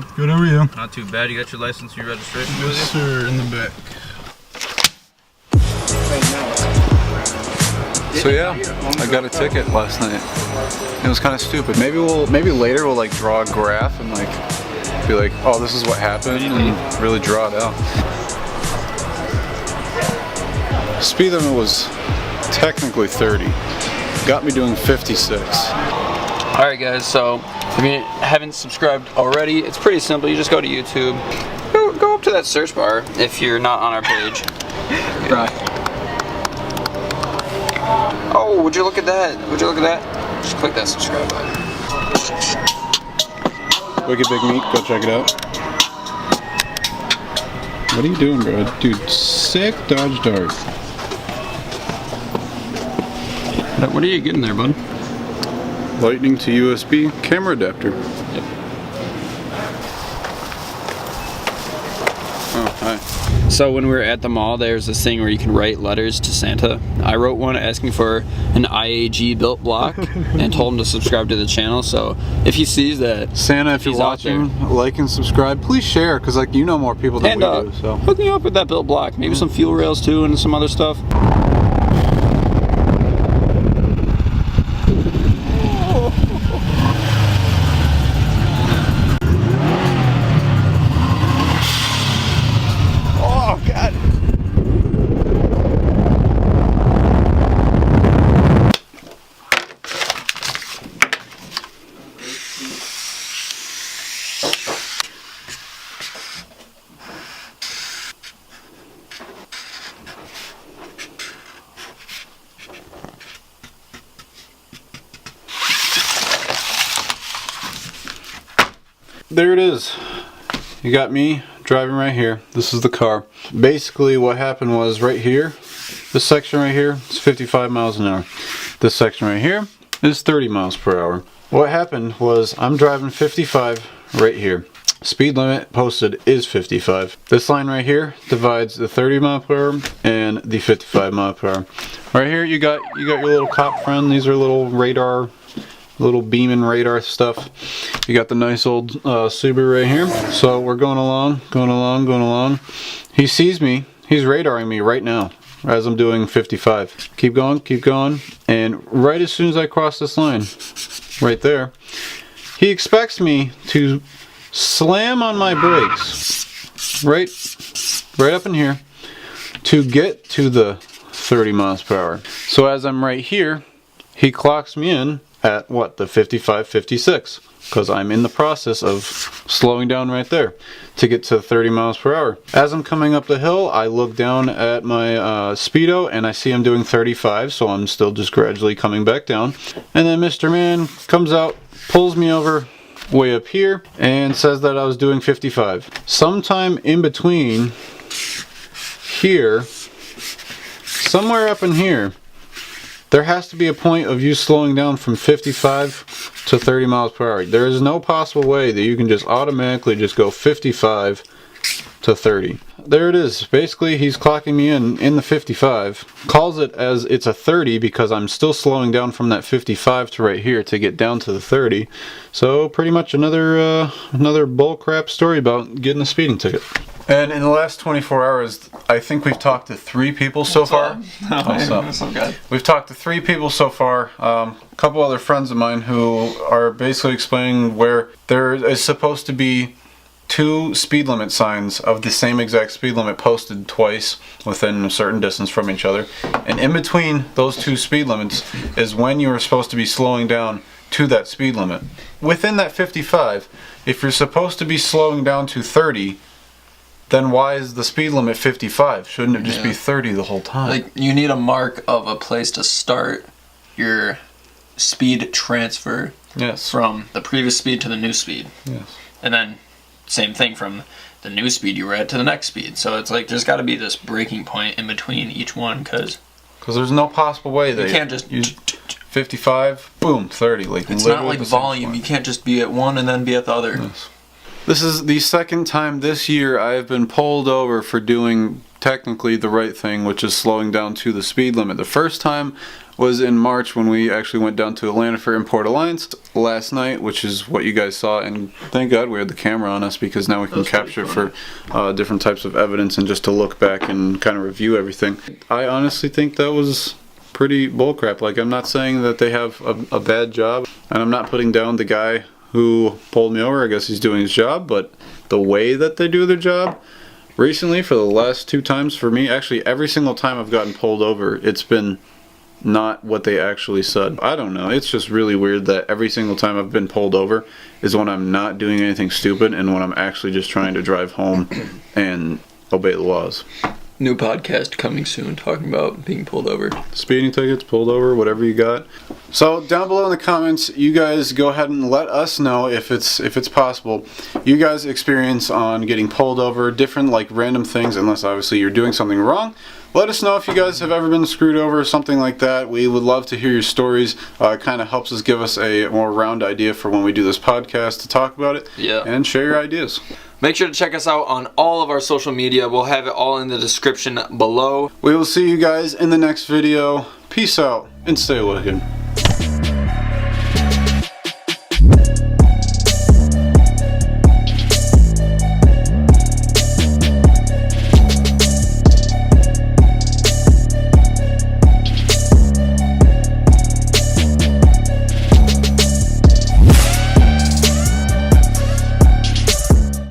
man? Good, how are you? Not too bad. You got your license and your registration with you? Yes, sir, in the back. So yeah, I got a ticket last night. It was kind of stupid. Maybe later we'll like draw a graph and like be like, oh, this is what happened, and really draw it out. Speed limit was technically 30. Got me doing 56. Alright guys, so if you haven't subscribed already, it's pretty simple. You just go to YouTube. Go up to that search bar if you're not on our page. Right. Oh, would you look at that? Would you look at that? Just click that subscribe button. Wicked Big Meat, go check it out. What are you doing, bro? Dude, sick dodge dart. What are you getting there, bud? Lightning to USB camera adapter. Yep. Oh, hi. So when we were at the mall, there's this thing where you can write letters to Santa. I wrote one asking for an IAG built block and told him to subscribe to the channel. So if he sees that, Santa, if you're watching, like and subscribe. Please share, because like you know more people than we do. So hook me up with that built block. Maybe some fuel rails too and some other stuff. there it is. You got me driving right here. This is the car. Basically what happened was right here, this section right here is 55 miles an hour. This section right here is 30 miles per hour. What happened was I'm driving 55 right here. Speed limit posted is 55. This line right here divides the 30 mile per hour and the 55 mile per hour. Right here you got your little cop friend. These are little radar, little beaming radar stuff. You got the nice old Subaru right here. So we're going along. He sees me. He's radaring me right now as I'm doing 55. Keep going. And right as soon as I cross this line, right there, he expects me to slam on my brakes right up in here to get to the 30 miles per hour. So as I'm right here, he clocks me in at what, the 55, 56, because I'm in the process of slowing down right there to get to 30 miles per hour. As I'm coming up the hill, I look down at my speedo and I see I'm doing 35, so I'm still just gradually coming back down. And then Mr. Man comes out, pulls me over way up here and says that I was doing 55. Sometime in between here, somewhere up in here, there has to be a point of you slowing down from 55 to 30 miles per hour. There is no possible way that you can just automatically just go 55 to 30. There it is. Basically, he's clocking me in the 55. Calls it as it's a 30 because I'm still slowing down from that 55 to right here to get down to the 30. So pretty much another bullcrap story about getting a speeding ticket. And in the last 24 hours, I think we've talked to 3 people so far. We've talked to 3 people so far. A couple other friends of mine who are basically explaining where there is supposed to be 2 speed limit signs of the same exact speed limit posted twice within a certain distance from each other. And in between those 2 speed limits is when you are supposed to be slowing down to that speed limit. Within that 55, if you're supposed to be slowing down to 30, then why is the speed limit 55? Shouldn't it just be 30 the whole time? Like, you need a mark of a place to start your speed transfer from the previous speed to the new speed. Yes. And then same thing from the new speed you were at to the next speed. So it's like there's got to be this breaking point in between each one because there's no possible way that you can't just 55, boom, 30. Like it's not like volume. You can't just be at one and then be at the other. Yes. This is the second time this year I have been pulled over for doing technically the right thing, which is slowing down to the speed limit. The first time was in March when we actually went down to Atlanta for Import Alliance last night, which is what you guys saw, and thank God we had the camera on us, because now we can capture it for different types of evidence and just to look back and kind of review everything. I honestly think that was pretty bullcrap. Like, I'm not saying that they have a bad job, and I'm not putting down the guy who pulled me over. I guess he's doing his job, but the way that they do their job recently, for the last 2 times for me, actually every single time I've gotten pulled over, it's been not what they actually said. I don't know, it's just really weird that every single time I've been pulled over is when I'm not doing anything stupid and when I'm actually just trying to drive home and obey the laws. New podcast coming soon, talking about being pulled over. Speeding tickets, pulled over, whatever you got. So down below in the comments, you guys go ahead and let us know if it's possible. You guys experience on getting pulled over, different like random things, unless obviously you're doing something wrong. Let us know if you guys have ever been screwed over or something like that. We would love to hear your stories. It kind of helps us give us a more round idea for when we do this podcast to talk about it. Yeah. And share your ideas. Make sure to check us out on all of our social media. We'll have it all in the description below. We will see you guys in the next video. Peace out and stay wicked.